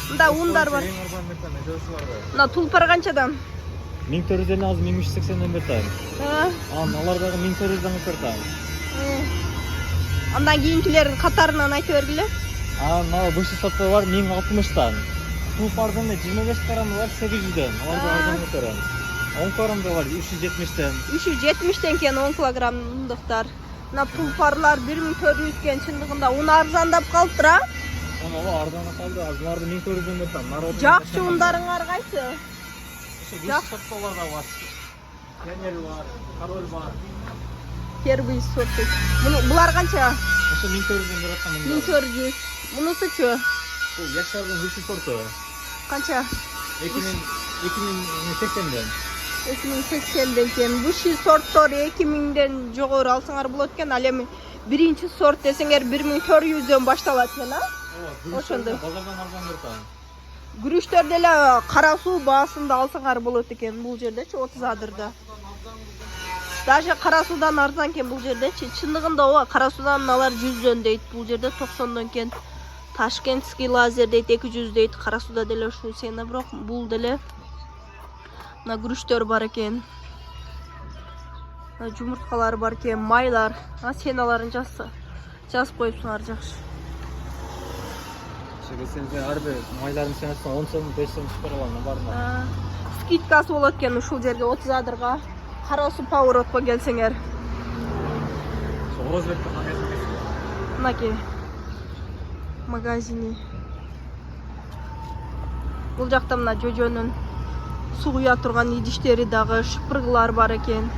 Мында ундар бар. Мына тулпар канчадан? 1400 az 1380'den bertayım. Алар дагы 1400'den берtayım. Андан кийинкилердин катарынан айтып бергиле. Мына бышты сотто бар 1060'dan. Тулпардан 25 карамы бар 800'den. Аларды арзан берем. 10 карамда бар 370'den. 370'den кен 10 килограммдыктар. Мына тулпарлар 1400 кен, чындыгында un арзандап калыптыр, а? Ооба, арзандап калды. Аларды 1400'den берем. Жакшы ундарыңар кайсы? Бышты соттолар да бар. Пионер бар, король бар. Первый сорт. Булар канча? Ошо 1400'den берем. 1400. Мунусучу? Бул Yaşar'дын бышты сорту. Канча? 2080'den. 2080'den кен. Бышты сорттор 2000'den жогору алсаңар болот экен. Ал эми биринчи сорт десеңер 1400'дөн башталат экен, а? Ошондой. Базардан арзан берем. Күрүштөр деле кара суу баасында алсаңар болот экен бул жердечи 30 адырда. Даже кара суудан арзан экен бул жердечи. Чындыгында ооба кара суудан алар 100дөн дейт, бул жерде 90дон экен. Ташкентский лазер дейт 200 дейт, кара сууда деле ушул сена, бирок бул деле мына күрүштөр бар экен. Жумурткалар бар экен, майлар. Сеналарын жазып коюпсуңар жакшы. Келсеңиз арбы майлардын сенасына 10 сом 5 сом чыгара алам барма. Скидкасы болот экен ушул жерге 30 адырга. Кара суу поворотко келсеңер. Орозбекте магазин. Мынаки магазини. Бул жакта мына жожонун суу куя турган идиштери дагы, шыпыргылар бар экен.